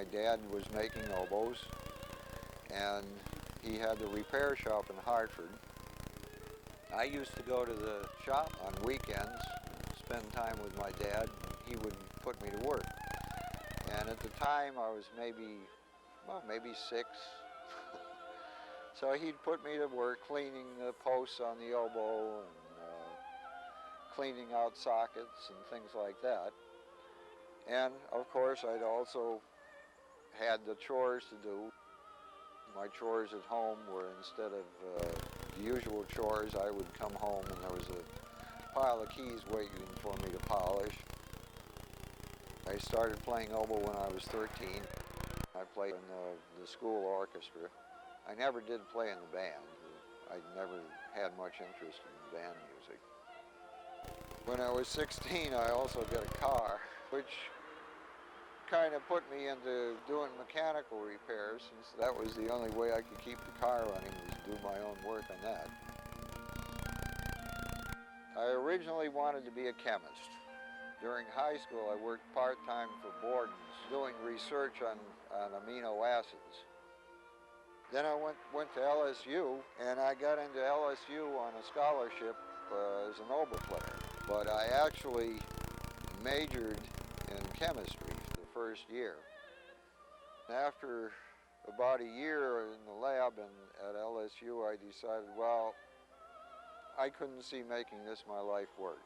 my dad was making oboes, and he had the repair shop in Hartford. I used to go to the shop on weekends, spend time with my dad, and he would put me to work. And at the time I was maybe 6. So he'd put me to work cleaning the posts on the oboe and cleaning out sockets and things like that. And of course I'd also had the chores to do. My chores at home were, instead of the usual chores, I would come home and there was a pile of keys waiting for me to polish. I started playing oboe when I was 13. I played in the school orchestra. I never did play in the band. I never had much interest in band music. When I was 16, I also got a car, which kind of put me into doing mechanical repairs, since that was the only way I could keep the car running, was to do my own work on that. I originally wanted to be a chemist. During high school, I worked part-time for Borden's, doing research on amino acids. Then I went to LSU, and I got into LSU on a scholarship as an oboe player. But I actually majored in chemistry the first year. After about a year in the lab at LSU, I decided, well, I couldn't see making this my life work.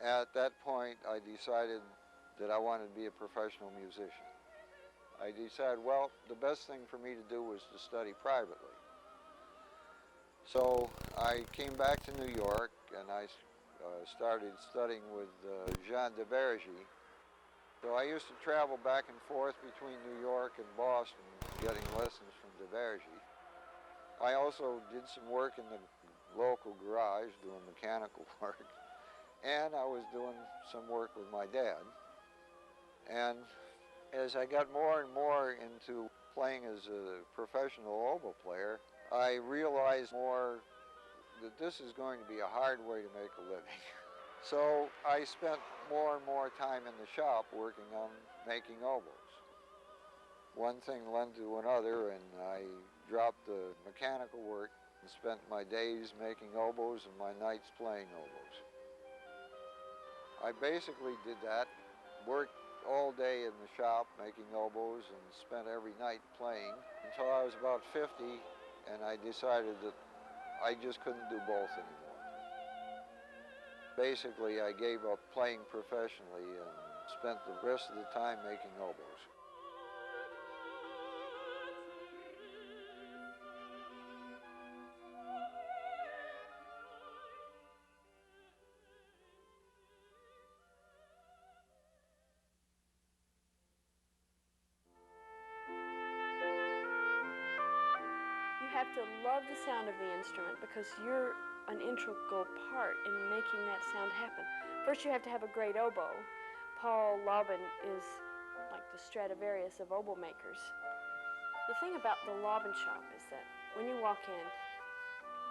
At that point, I decided that I wanted to be a professional musician. I decided, well, the best thing for me to do was to study privately. So I came back to New York, and I started studying with Jean Debergy. So I used to travel back and forth between New York and Boston getting lessons from Debergy. I also did some work in the local garage doing mechanical work, and I was doing some work with my dad. And as I got more and more into playing as a professional oboe player, I realized more that this is going to be a hard way to make a living. So I spent more and more time in the shop working on making oboes. One thing led to another, and I dropped the mechanical work and spent my days making oboes and my nights playing oboes. I basically did that, worked all day in the shop making oboes and spent every night playing until I was about 50, and I decided that I just couldn't do both anymore. Basically, I gave up playing professionally and spent the rest of the time making oboes. You have to love the sound of the instrument because you're an integral part in making that sound happen. First, you have to have a great oboe. Paul Laubin is like the Stradivarius of oboe makers. The thing about the Laubin shop is that when you walk in,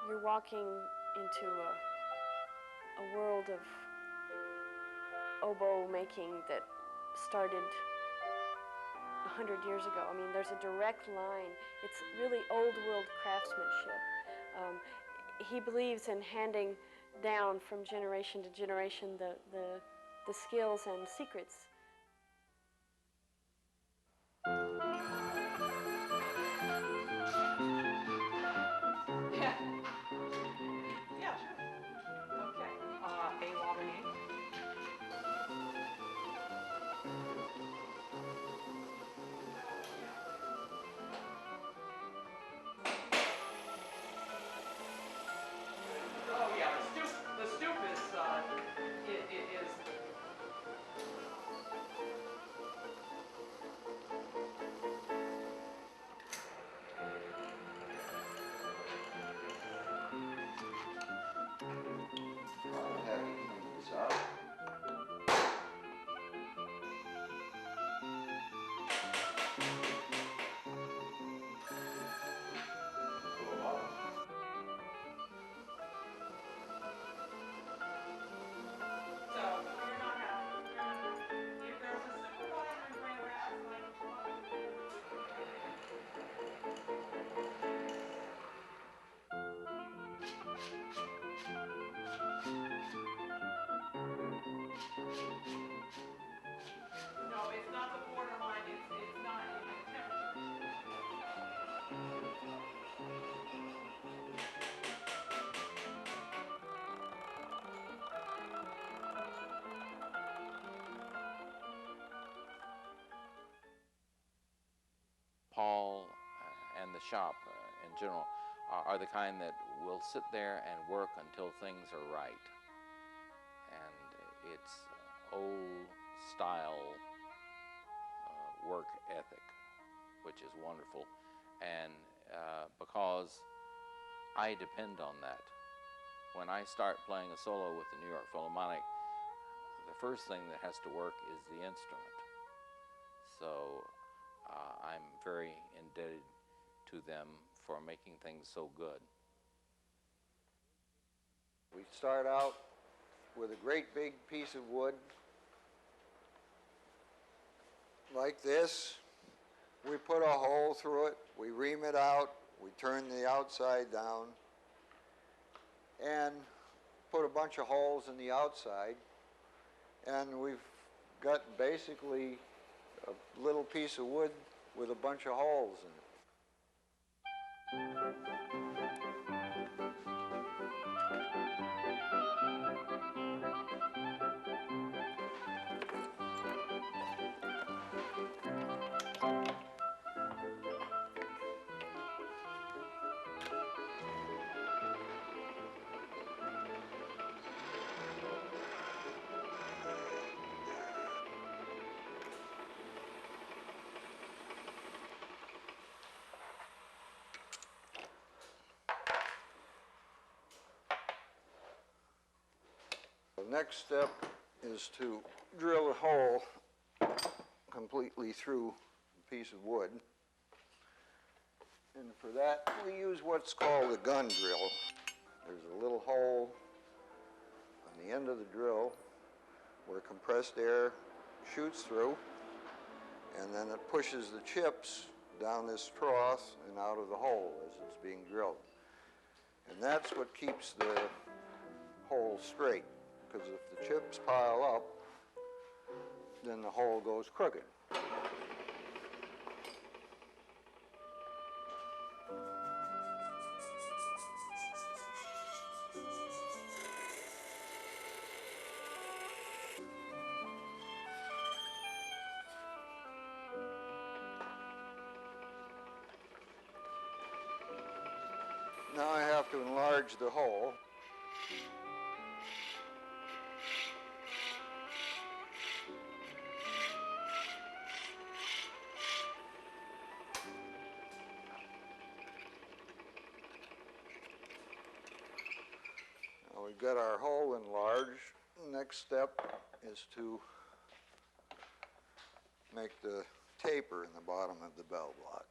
you're walking into a world of oboe making that started 100 years ago. I mean, there's a direct line. It's really old world craftsmanship. He believes in handing down from generation to generation the skills and secrets. Yeah. Yeah, sure. Okay. A Laubin. Oh yeah, the stoop is it is Paul and the shop in general are the kind that will sit there and work until things are right. And it's old style work ethic, which is wonderful. And because I depend on that. When I start playing a solo with the New York Philharmonic, the first thing that has to work is the instrument. So I'm very indebted to them for making things so good. We start out with a great big piece of wood like this. We put a hole through it, we ream it out, we turn the outside down, and put a bunch of holes in the outside, and we've got basically a little piece of wood with a bunch of holes in it. The next step is to drill a hole completely through a piece of wood. And for that, we use what's called a gun drill. There's a little hole on the end of the drill where compressed air shoots through, and then it pushes the chips down this trough and out of the hole as it's being drilled. And that's what keeps the hole straight, because if the chips pile up, then the hole goes crooked. Now I have to enlarge the hole. Now we've got our hole enlarged. Next step is to make the taper in the bottom of the bell block.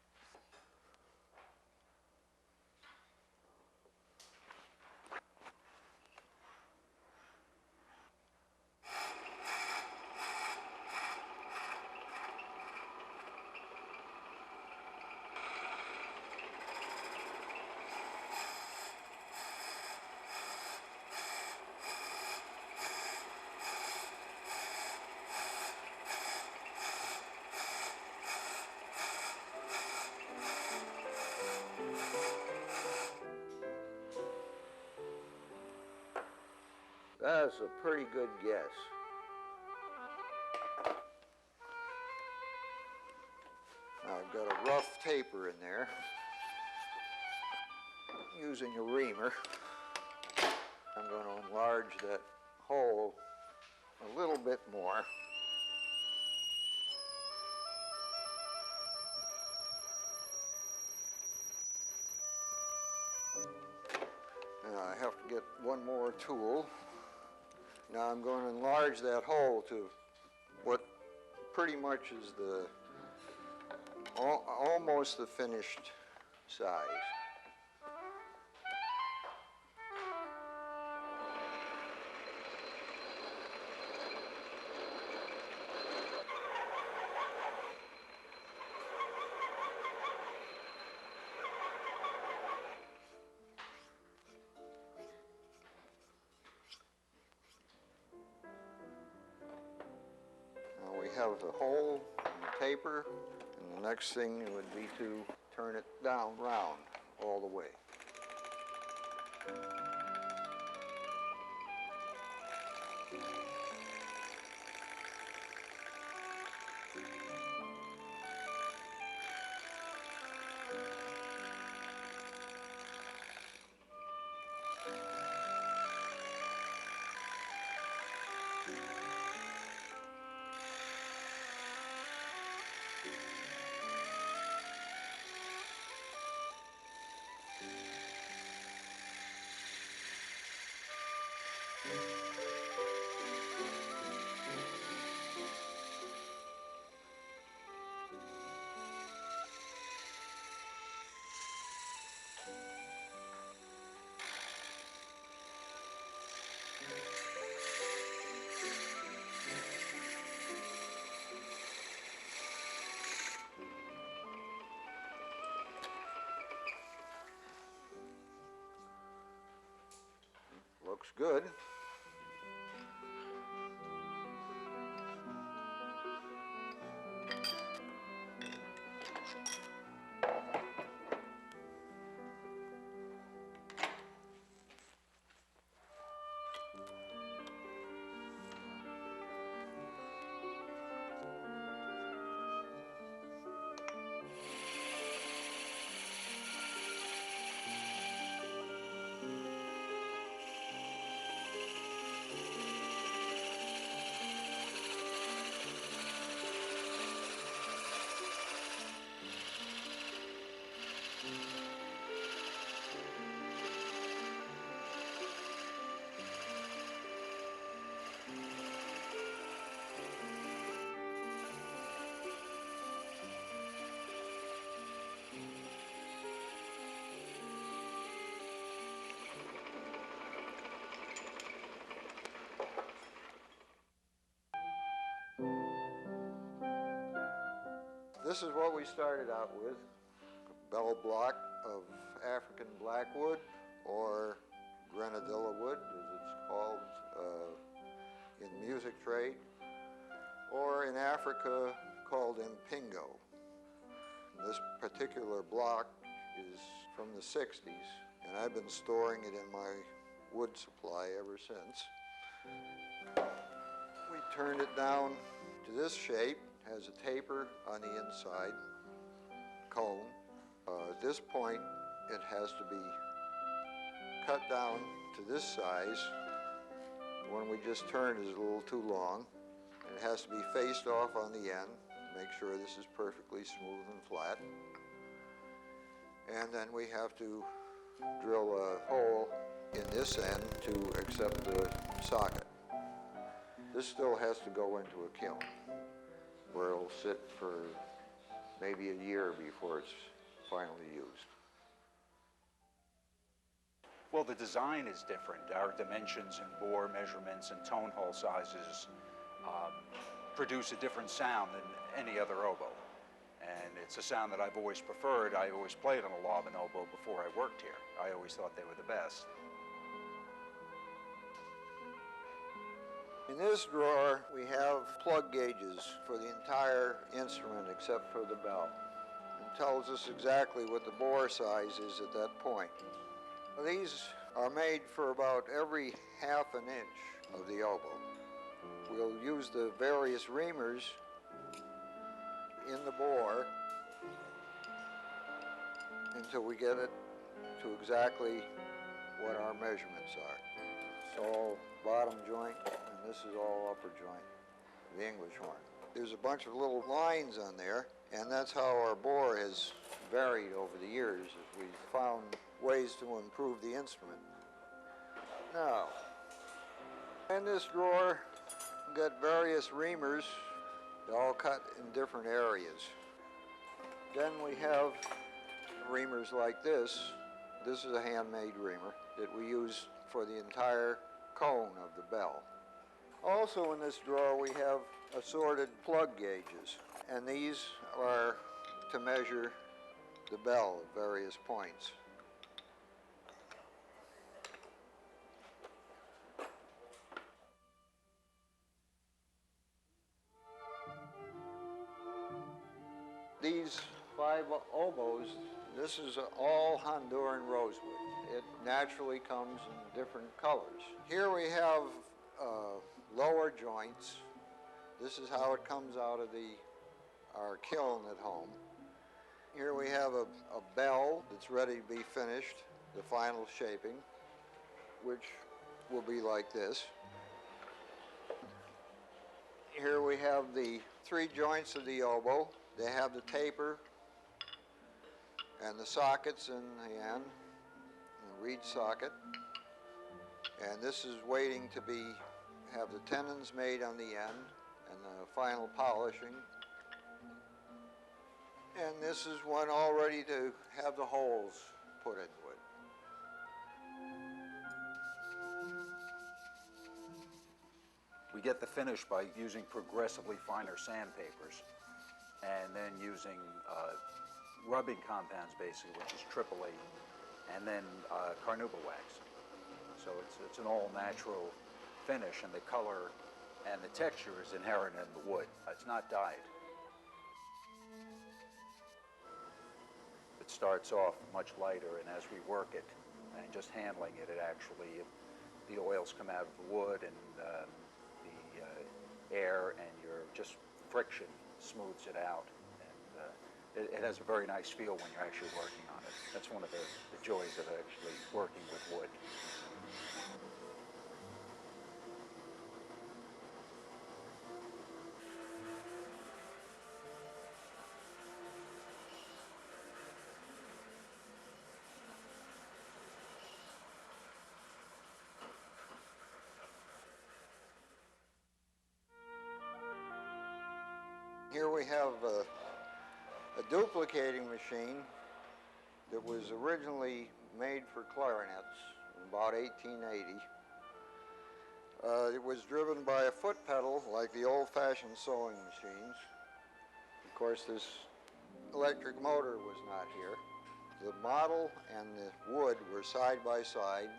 That's a pretty good guess. Now I've got a rough taper in there using a reamer. I'm going to enlarge that hole a little bit more. Now I have to get one more tool. Now I'm going to enlarge that hole to what pretty much is the almost the finished size. Now we have the hole and the taper, and the next thing would be to turn it down round all the way. looks good. This is what we started out with, a bell block of African blackwood, or grenadilla wood, as it's called in music trade, or in Africa called impingo. This particular block is from the 60s, and I've been storing it in my wood supply ever since. We turned it down to this shape. Has a taper on the inside, cone. At this point, it has to be cut down to this size. The one we just turned is a little too long. And it has to be faced off on the end to make sure this is perfectly smooth and flat. And then we have to drill a hole in this end to accept the socket. This still has to go into a kiln, where it'll sit for maybe a year before it's finally used. Well, the design is different. Our dimensions and bore measurements and tone hole sizes produce a different sound than any other oboe. And it's a sound that I've always preferred. I always played on a Laubin oboe before I worked here. I always thought they were the best. In this drawer, we have plug gauges for the entire instrument except for the bell. It tells us exactly what the bore size is at that point. These are made for about every ½ an inch of the oboe. We'll use the various reamers in the bore until we get it to exactly what our measurements are. It's all bottom joint, and this is all upper joint, the English horn. There's a bunch of little lines on there, and that's how our bore has varied over the years as we've found ways to improve the instrument. Now, in this drawer, we've got various reamers, all cut in different areas. Then we have reamers like this. This is a handmade reamer that we use for the entire cone of the bell. Also in this drawer we have assorted plug gauges, and these are to measure the bell at various points. These 5 oboes, this is all Honduran rosewood. It naturally comes in different colors. Here we have lower joints. This is how it comes out of our kiln at home. Here we have a bell that's ready to be finished, the final shaping, which will be like this. Here we have the 3 joints of the oboe. They have the taper and the sockets in the end, the reed socket. And this is waiting to have the tenons made on the end and the final polishing. And this is one all ready to have the holes put into it. We get the finish by using progressively finer sandpapers and then using rubbing compounds, basically, which is AAA, and then carnauba wax. So So it's an all-natural finish, and the color and the texture is inherent in the wood. It's not dyed. It starts off much lighter, and as we work it and just handling it, the oils come out of the wood, and the air and your just friction smooths it out. And it has a very nice feel when you're actually working on it. That's one of the joys of actually working with wood. Here we have a duplicating machine that was originally made for clarinets in about 1880. It was driven by a foot pedal like the old-fashioned sewing machines. Of course, this electric motor was not here. The model and the wood were side by side,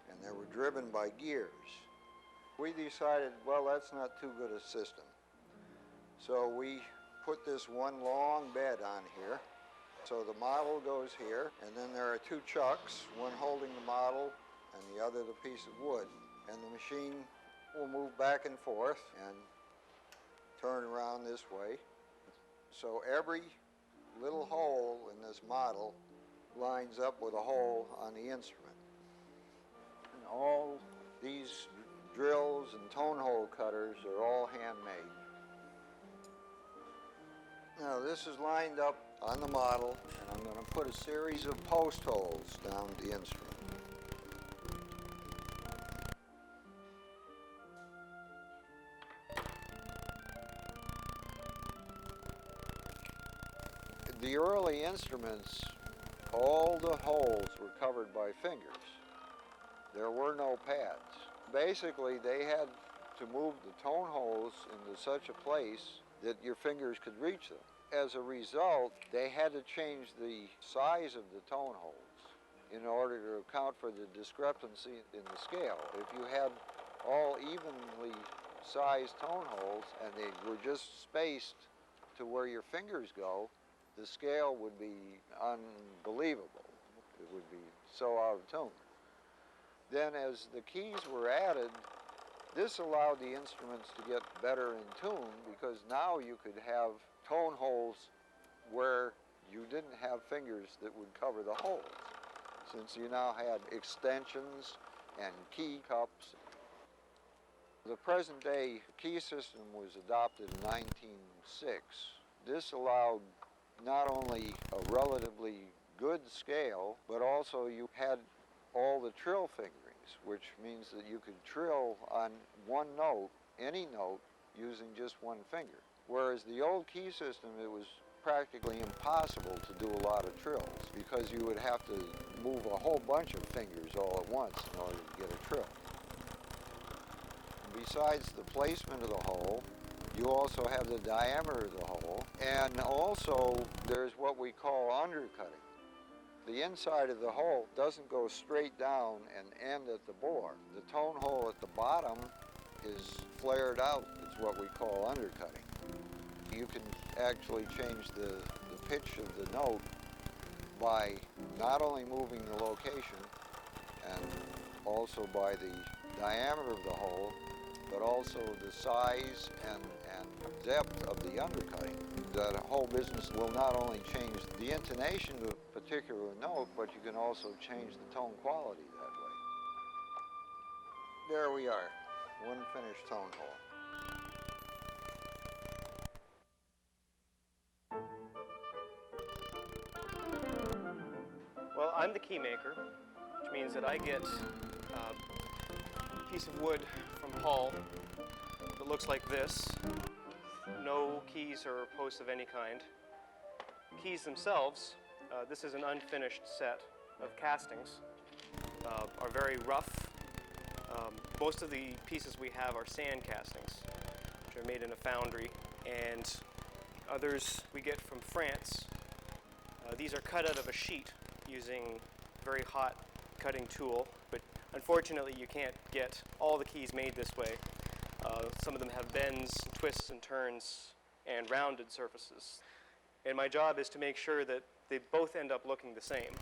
and they were driven by gears. We decided, well, that's not too good a system. So we put this one long bed on here. So the model goes here, and then there are two chucks, one holding the model and the other the piece of wood. And the machine will move back and forth and turn around this way. So every little hole in this model lines up with a hole on the instrument. And all these drills and tone hole cutters are all handmade. Now this is lined up on the model, and I'm going to put a series of post holes down the instrument. The early instruments, all the holes were covered by fingers. There were no pads. Basically, they had to move the tone holes into such a place that your fingers could reach them. As a result, they had to change the size of the tone holes in order to account for the discrepancy in the scale. If you had all evenly sized tone holes and they were just spaced to where your fingers go, the scale would be unbelievable. It would be so out of tune. Then as the keys were added, this allowed the instruments to get better in tune, because now you could have tone holes where you didn't have fingers that would cover the holes, since you now had extensions and key cups. The present day key system was adopted in 1906. This allowed not only a relatively good scale, but also you had all the trill fingerings, which means that you could trill on one note, any note, using just one finger. Whereas the old key system, it was practically impossible to do a lot of trills, because you would have to move a whole bunch of fingers all at once in order to get a trill. Besides the placement of the hole, you also have the diameter of the hole, and also there's what we call undercutting. The inside of the hole doesn't go straight down and end at the bore. The tone hole at the bottom is flared out. It's what we call undercutting. You can actually change the pitch of the note by not only moving the location and also by the diameter of the hole, but also the size and depth of the undercutting. The whole business will not only change the intonation of a particular note, but you can also change the tone quality that way. There we are, one finished tone hole. Well, I'm the key maker, which means that I get a piece of wood from Hull that looks like this. No keys or posts of any kind. Keys themselves, this is an unfinished set of castings, are very rough. Most of the pieces we have are sand castings, which are made in a foundry, and others we get from France. These are cut out of a sheet using very hot cutting tool, but Unfortunately, you can't get all the keys made this way. Some of them have bends, twists, and turns, and rounded surfaces. And my job is to make sure that they both end up looking the same.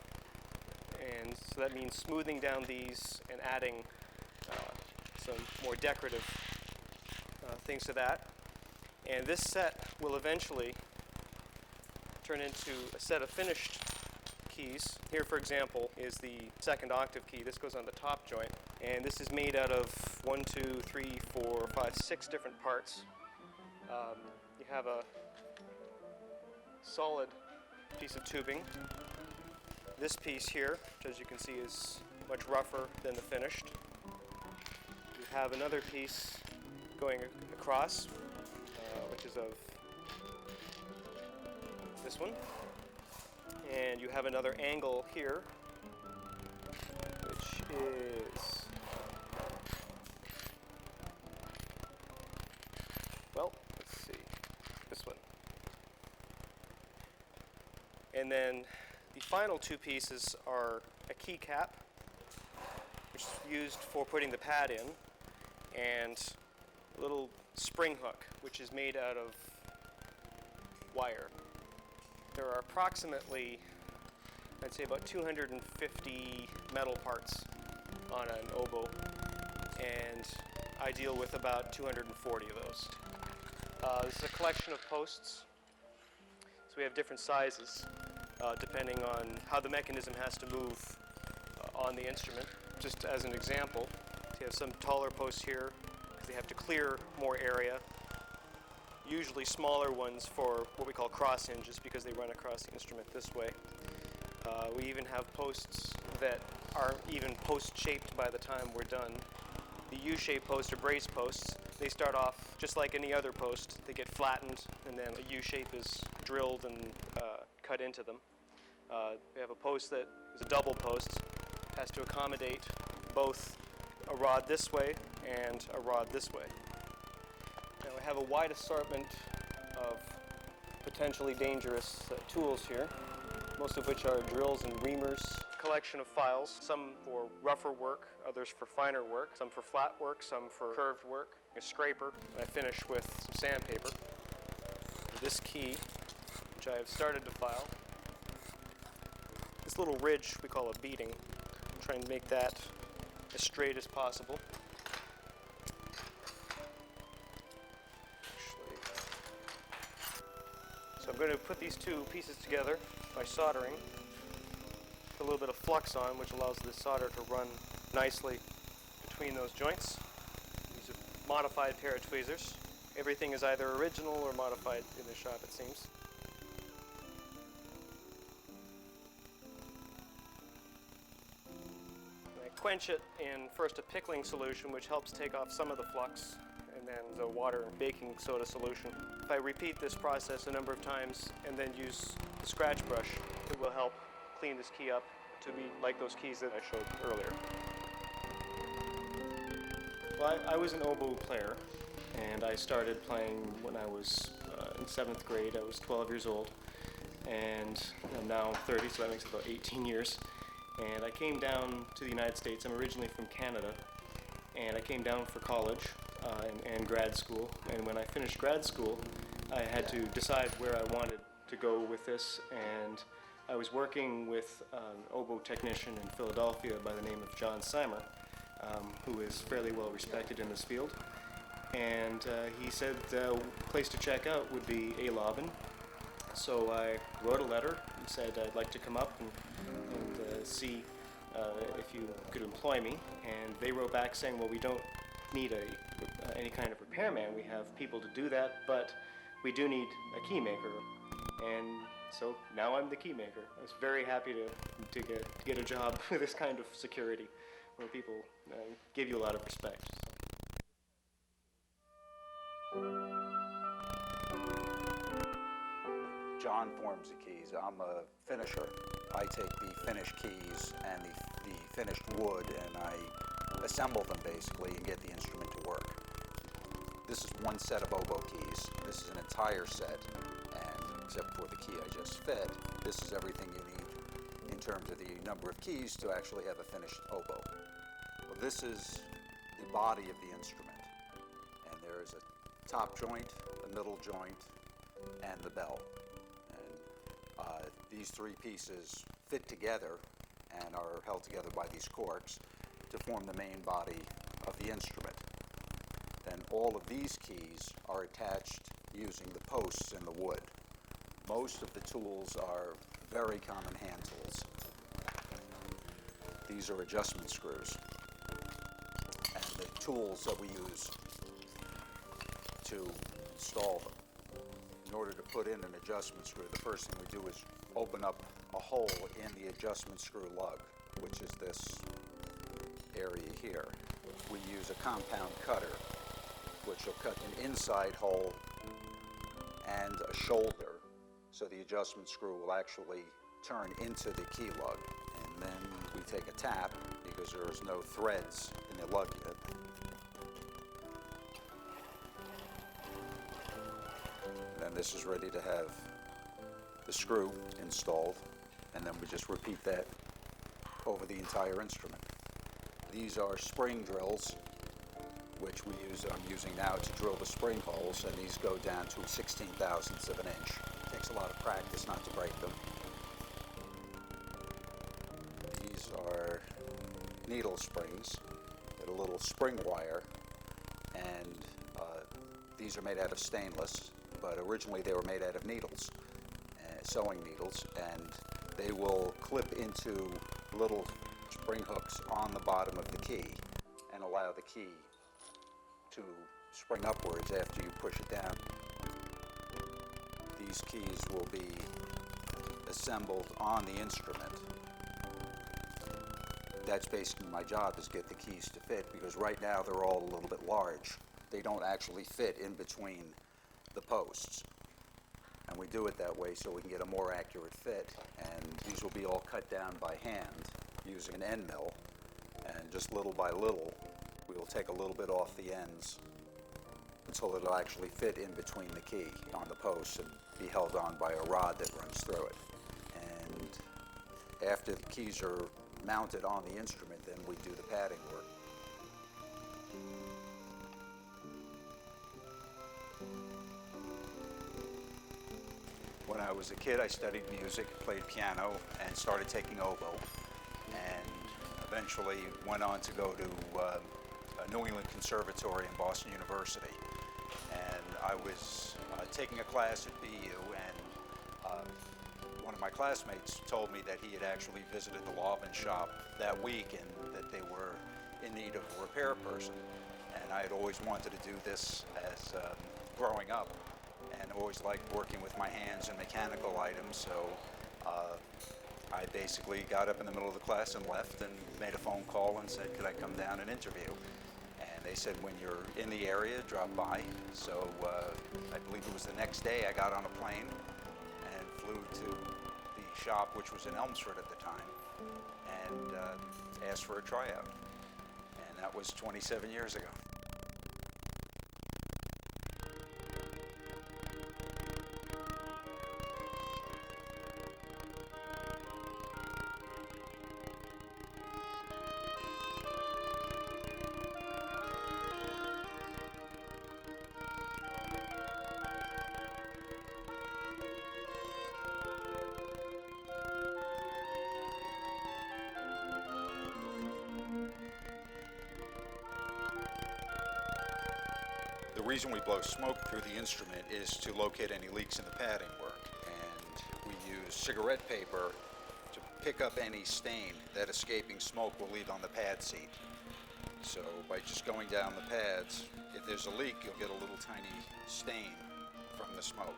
And so that means smoothing down these and adding some more decorative things to that. And this set will eventually turn into a set of finished keys. Here, for example, is the second octave key. This goes on the top joint. And this is made out of 6 different parts. You have a solid piece of tubing. This piece here, which as you can see is much rougher than the finished. You have another piece going across, which is of this one. And you have another angle here, which is, well, let's see, this one. And then the final two pieces are a keycap, which is used for putting the pad in, and a little spring hook, which is made out of wire. There are approximately, I'd say about 250 metal parts on an oboe, and I deal with about 240 of those. This is a collection of posts, so we have different sizes depending on how the mechanism has to move on the instrument. Just as an example, you have some taller posts here because they have to clear more area. Usually smaller ones for what we call cross hinges because they run across the instrument this way. We even have posts that aren't even post-shaped by the time we're done. The U-shaped posts or brace posts, they start off just like any other post. They get flattened and then a U-shape is drilled and cut into them. We have a post that is a double post, has to accommodate both a rod this way and a rod this way. Now we have a wide assortment of potentially dangerous tools here, most of which are drills and reamers. Collection of files, some for rougher work, others for finer work, some for flat work, some for curved work, a scraper, and I finish with some sandpaper. This key, which I have started to file. This little ridge we call a beading. I'm trying to make that as straight as possible. So I'm going to put these two pieces together by soldering. Put a little bit of flux on, which allows the solder to run nicely between those joints. Use a modified pair of tweezers. Everything is either original or modified in the shop, it seems. I quench it in first a pickling solution, which helps take off some of the flux, and then the water and baking soda solution. If I repeat this process a number of times and then use the scratch brush, it will help clean this key up to be like those keys that I showed earlier. Well, I was an oboe player, and I started playing when I was in 7th grade. I was 12 years old, and I'm now 30, so that makes it about 18 years. And I came down to the United States. I'm originally from Canada, and I came down for college and grad school. And when I finished grad school, I had to decide where I wanted to go with this, and I was working with an oboe technician in Philadelphia by the name of John Simer, who is fairly well respected in this field. And he said the place to check out would be A. Laubin. So I wrote a letter and said I'd like to come up and see if you could employ me. And they wrote back saying, well, we don't need any kind of repairman. We have people to do that, but we do need a key maker. And so now I'm the key maker. I was very happy to get a job with this kind of security, where people give you a lot of respect. John forms the keys. I'm a finisher. I take the finished keys and the finished wood and I assemble them basically and get the instrument to work. This is one set of oboe keys. This is an entire set, and except for the key I just fit, this is everything you need in terms of the number of keys to actually have a finished oboe. Well, this is the body of the instrument, and there is a top joint, a middle joint, and the bell. And these three pieces fit together and are held together by these corks to form the main body of the instrument. Then all of these keys are attached using the posts in the wood. Most of the tools are very common hand tools. These are adjustment screws. And the tools that we use to install them. In order to put in an adjustment screw, the first thing we do is open up a hole in the adjustment screw lug, which is this area here. We use a compound cutter, which will cut an inside hole and a shoulder, so the adjustment screw will actually turn into the key lug. And then we take a tap, because there is no threads in the lug yet. Then this is ready to have the screw installed, and then we just repeat that over the entire instrument. These are spring drills, which I'm using now to drill the spring holes, and these go down to 16/1000ths of an inch. It takes a lot of practice not to break them. These are needle springs that are a little spring wire, and these are made out of stainless, but originally they were made out of needles, sewing needles, and they will clip into little spring hooks on the bottom of the key and allow the key to spring upwards after you push it down. These keys will be assembled on the instrument. That's basically my job, is get the keys to fit, because right now they're all a little bit large. They don't actually fit in between the posts. And we do it that way so we can get a more accurate fit. And these will be all cut down by hand using an end mill. And just little by little, we will take a little bit off the ends until it'll actually fit in between the key on the post and be held on by a rod that runs through it. And after the keys are mounted on the instrument, then we do the padding work. When I was a kid, I studied music, played piano, and started taking oboe, and eventually went on to go to New England Conservatory and Boston University. And I was taking a class at BU, and one of my classmates told me that he had actually visited the Laubin shop that week and that they were in need of a repair person. And I had always wanted to do this as growing up, and always liked working with my hands and mechanical items, so I basically got up in the middle of the class and left and made a phone call and said, could I come down and interview? And they said, when you're in the area, drop by. So I believe it was the next day I got on a plane and flew to the shop, which was in Elmsford at the time, and asked for a tryout. And that was 27 years ago. The reason we blow smoke through the instrument is to locate any leaks in the padding work, and we use cigarette paper to pick up any stain that escaping smoke will leave on the pad seat. So by just going down the pads, if there's a leak, you'll get a little tiny stain from the smoke.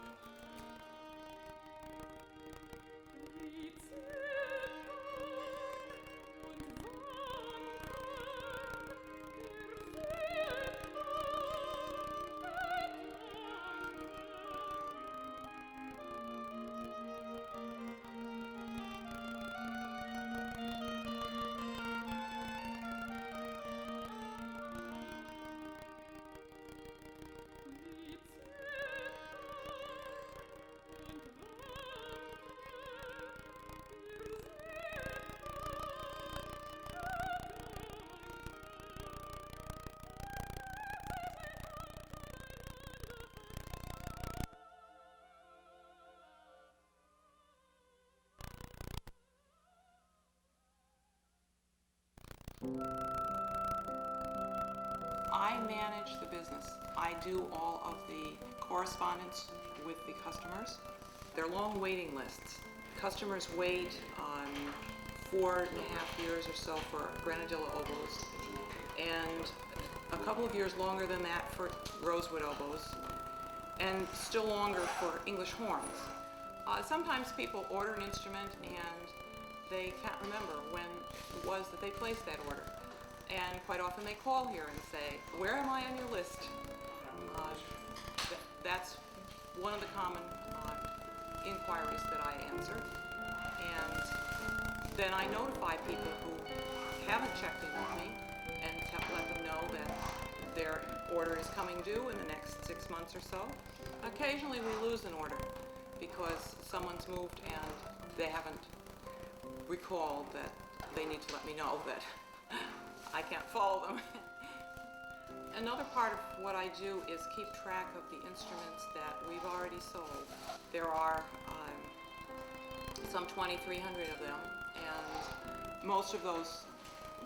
I manage the business. I do all of the correspondence with the customers. They're long waiting lists. Customers wait 4.5 years or so for grenadilla oboes, and a couple of years longer than that for rosewood oboes, and still longer for English horns. Sometimes people order an instrument and they can't remember when it was that they placed that order. And quite often they call here and say, "Where am I on your list?" That's one of the common inquiries that I answer. And then I notify people who haven't checked in with me and let them know that their order is coming due in the next 6 months or so. Occasionally we lose an order because someone's moved and they haven't recalled that they need to let me know that I can't follow them. Another part of what I do is keep track of the instruments that we've already sold. There are some 2,300 of them, and most of those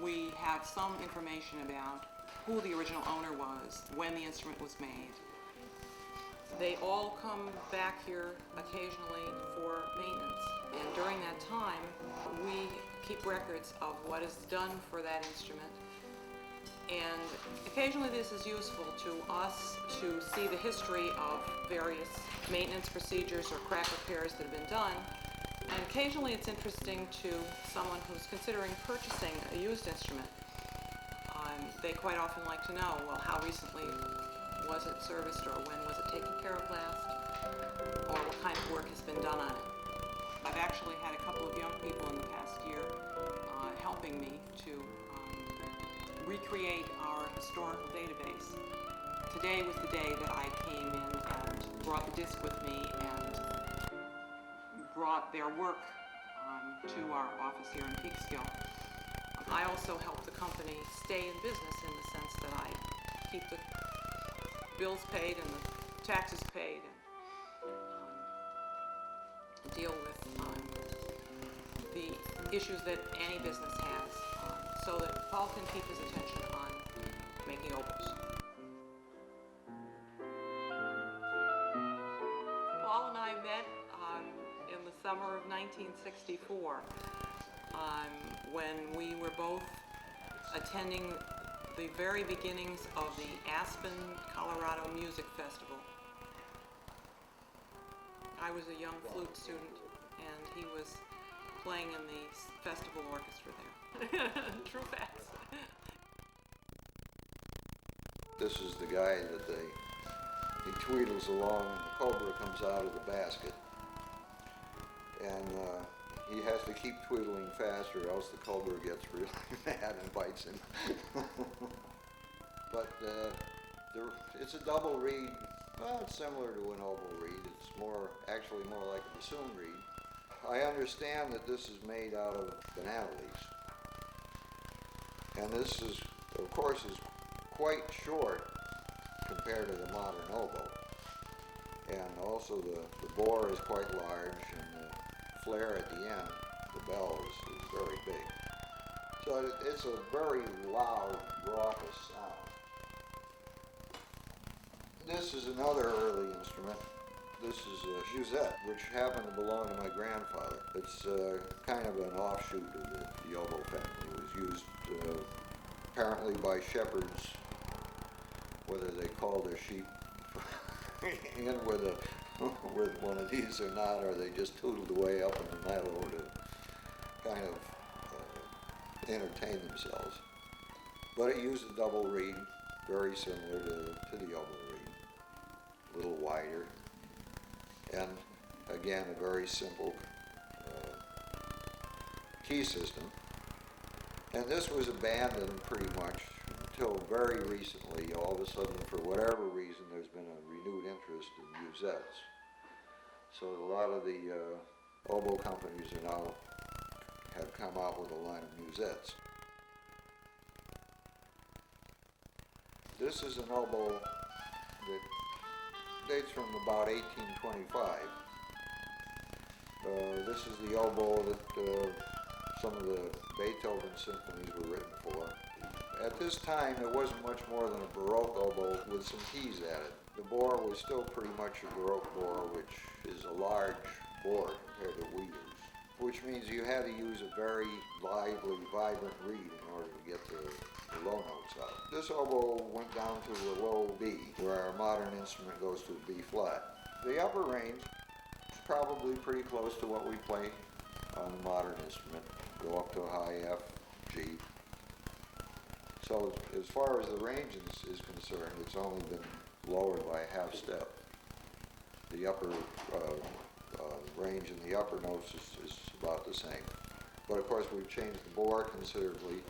we have some information about who the original owner was, when the instrument was made. They all come back here occasionally for maintenance, and during that time we keep records of what is done for that instrument. And occasionally this is useful to us to see the history of various maintenance procedures or crack repairs that have been done. And occasionally it's interesting to someone who's considering purchasing a used instrument. They quite often like to know, well, how recently was it serviced, or when was it taken care of last, or what kind of work has been done on it. I've actually had a couple of young people in the past year helping me to recreate our historical database. Today was the day that I came in and brought the disc with me and brought their work to our office here in Peekskill. I also help the company stay in business in the sense that I keep the bills paid and the taxes paid and deal with the issues that any business has, so that Paul can keep his attention on making oboes. Paul and I met in the summer of 1964 when we were both attending the very beginnings of the Aspen, Colorado Music Festival. I was a young flute student and he was playing in the festival orchestra there. True facts. This is the guy that he tweedles along and the cobra comes out of the basket. And he has to keep tweedling faster or else the cobra gets really mad and bites him. But it's a double reed. Well, it's similar to an oboe reed. It's actually more like a bassoon reed. I understand that this is made out of banana leaves. And this is, of course, is quite short compared to the modern oboe. And also the bore is quite large, and the flare at the end, the bell, is very big. So it's a very loud, raucous sound. This is another early instrument. This is a Juzette, which happened to belong to my grandfather. It's kind of an offshoot of the oboe family. It was used apparently by shepherds, whether they called their sheep in with one of these or not, or they just tootled away up in the meadow to kind of entertain themselves. But it used a double reed, very similar to the oboe reed, a little wider, and again a very simple key system. And this was abandoned pretty much until very recently. All of a sudden, for whatever reason, there's been a renewed interest in musettes. So a lot of the oboe companies have come out with a line of musettes. This is an oboe that dates from about 1825. This is the oboe that some of the Beethoven symphonies were written for. At this time, it wasn't much more than a Baroque oboe with some keys added. The bore was still pretty much a Baroque bore, which is a large bore compared to what we use, which means you had to use a very lively, vibrant reed in order to get the low notes out. This oboe went down to a low B, where our modern instrument goes to a B flat. The upper range is probably pretty close to what we play on the modern instrument. Go up to a high F, G. So as far as the range is concerned, it's only been lowered by a half step. The upper range in the upper notes is about the same. But of course we've changed the bore considerably.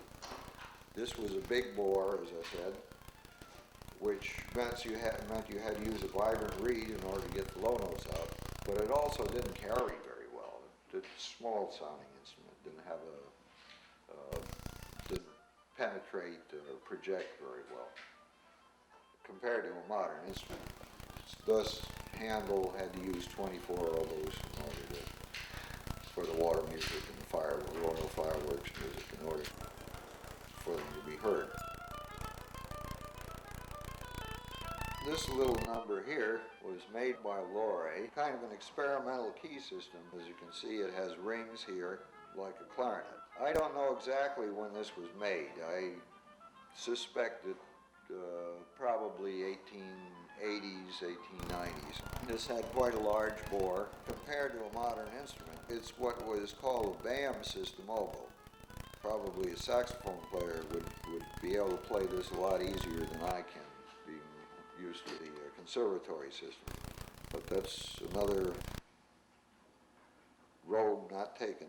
This was a big bore, as I said, which meant you had to use a vibrant reed in order to get the low notes out. But it also didn't carry very well. It's a small sounding instrument. Didn't have didn't penetrate or project very well compared to a modern instrument. Thus, Handel had to use 24 oboes in order for the water music and the royal fireworks music in order for them to be heard. This little number here was made by Lore, kind of an experimental key system. As you can see, it has rings here like a clarinet. I don't know exactly when this was made. I suspect it probably 1880s, 1890s. This had quite a large bore. Compared to a modern instrument, it's what was called a BAM system oboe. Probably a saxophone player would be able to play this a lot easier than I can, being used to the conservatory system. But that's another road not taken.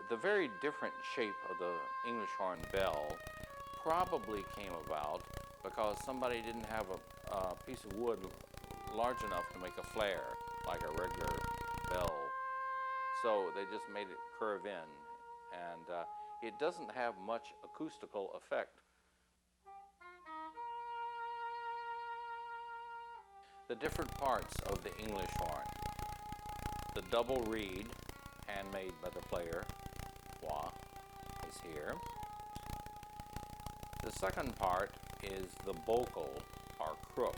The very different shape of the English horn bell probably came about because somebody didn't have a piece of wood large enough to make a flare like a regular bell. So they just made it curve in, and it doesn't have much acoustical effect. The different parts of the English horn. The double reed, handmade by the player, is here. The second part is the bocal, or crook,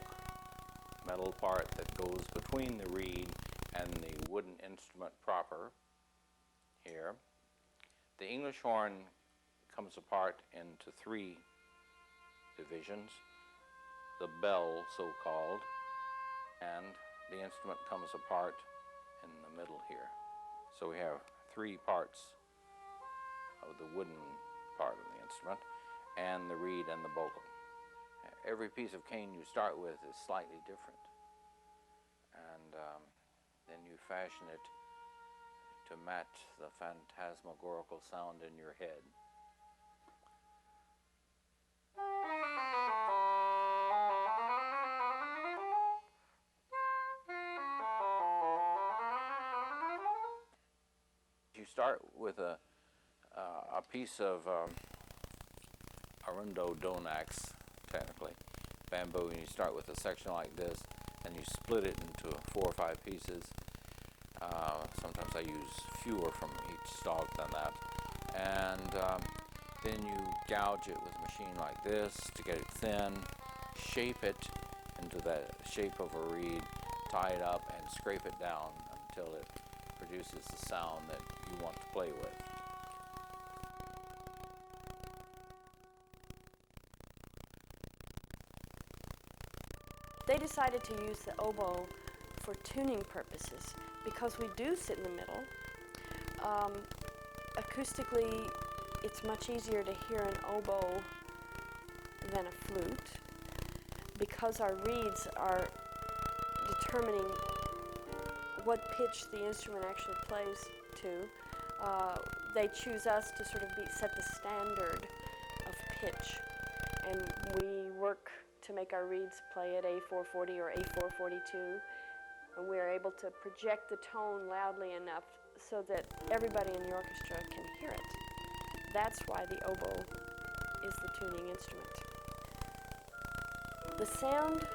metal part that goes between the reed and the wooden instrument proper, here. The English horn comes apart into three divisions, the bell, so-called, and the instrument comes apart in the middle here. So we have three parts of the wooden part of the instrument, and the reed and the bocal. Every piece of cane you start with is slightly different, and then you fashion it to match the phantasmagorical sound in your head. You start with a piece of arundo donax, technically, bamboo, and you start with a section like this, and you split it into 4 or 5 pieces. Sometimes I use fewer from each stalk than that. And then you gouge it with a machine like this to get it thin, shape it into the shape of a reed, tie it up, and scrape it down until it produces the sound that you want to play with. They decided to use the oboe for tuning purposes because we do sit in the middle. Acoustically, it's much easier to hear an oboe than a flute because our reeds are determining what pitch the instrument actually plays to. They choose us to sort of set the standard of pitch, and we work to make our reeds play at A440 or A442, and we're able to project the tone loudly enough so that everybody in the orchestra can hear it. That's why the oboe is the tuning instrument. The sound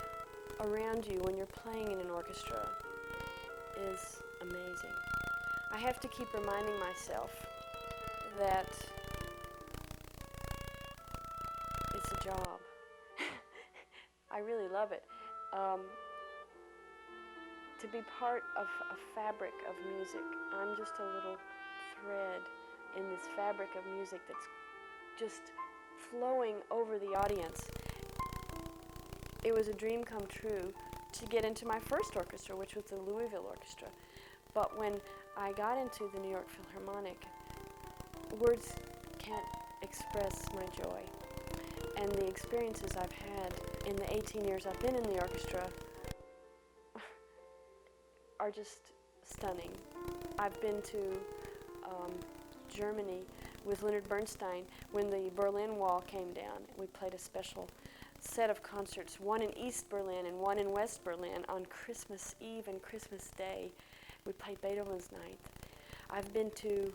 around you when you're playing in an orchestra is amazing. I have to keep reminding myself that it's a job. I really love it. To be part of a fabric of music. I'm just a little thread in this fabric of music that's just flowing over the audience. It was a dream come true to get into my first orchestra, which was the Louisville Orchestra. But when I got into the New York Philharmonic, words can't express my joy. And the experiences I've had in the 18 years I've been in the orchestra are just stunning. I've been to Germany with Leonard Bernstein when the Berlin Wall came down. We played a special set of concerts, one in East Berlin and one in West Berlin on Christmas Eve and Christmas Day. We played Beethoven's Ninth. I've been to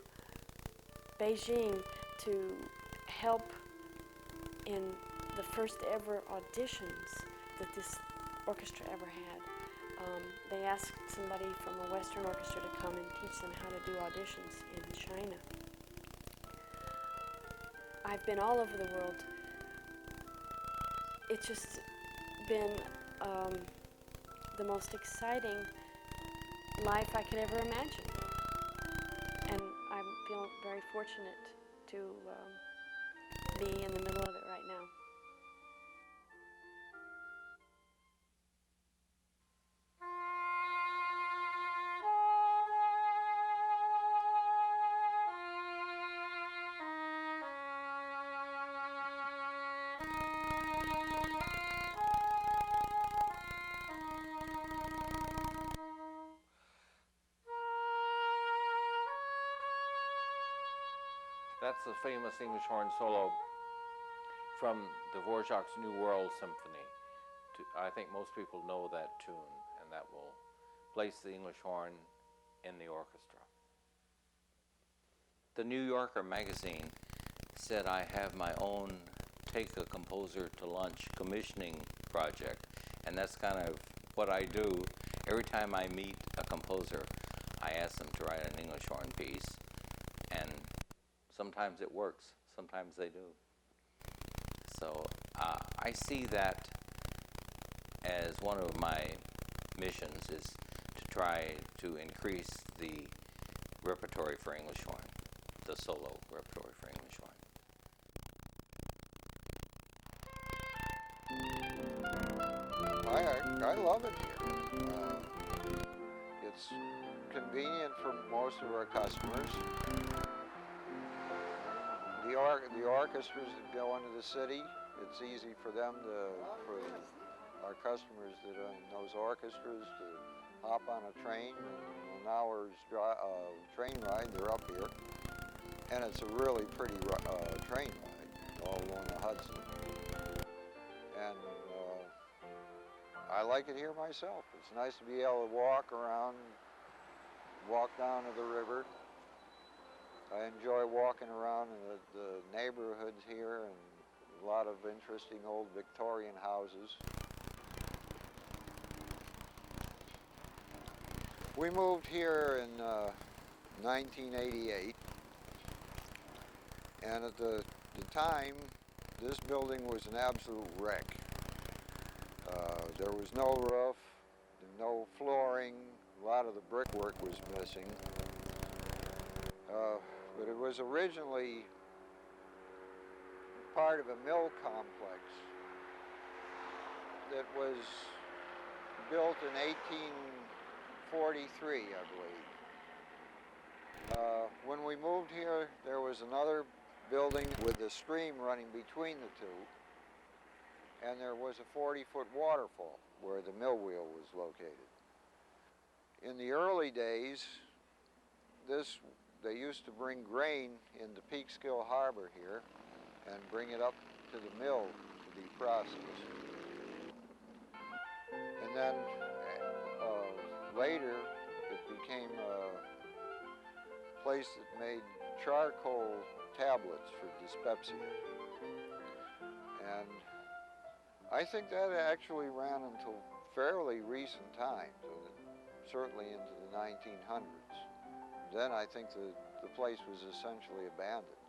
Beijing to help in the first ever auditions that this orchestra ever had. They asked somebody from a Western orchestra to come and teach them how to do auditions in China. I've been all over the world. It's just been the most exciting life I could ever imagine. And I feel very fortunate to be in the middle of it right now. That's the famous English horn solo from Dvorak's New World Symphony. I think most people know that tune, and that will place the English horn in the orchestra. The New Yorker magazine said I have my own Take a Composer to Lunch commissioning project, and that's kind of what I do. Every time I meet a composer, I ask them to write an English horn piece, and sometimes it works, sometimes they do. So I see that as one of my missions, is to try to increase the repertory for English horn, the solo repertory for English horn. I love it here. It's convenient for most of our customers. The orchestras that go into the city, it's easy for them for our customers that are in those orchestras to hop on a train, and an hour's train ride, they're up here. And it's a really pretty train ride, all along the Hudson. And I like it here myself. It's nice to be able to walk around, walk down to the river. I enjoy walking around in the neighborhoods here, and a lot of interesting old Victorian houses. We moved here in 1988, and at the time, this building was an absolute wreck. There was no roof, no flooring, a lot of the brickwork was missing. But it was originally part of a mill complex that was built in 1843, I believe. When we moved here, there was another building with a stream running between the two, and there was a 40-foot waterfall where the mill wheel was located. In the early days, they used to bring grain into Peekskill Harbor here and bring it up to the mill to be processed. And then later it became a place that made charcoal tablets for dyspepsia. And I think that actually ran until fairly recent times, certainly into the 1900s. Then I think the place was essentially abandoned.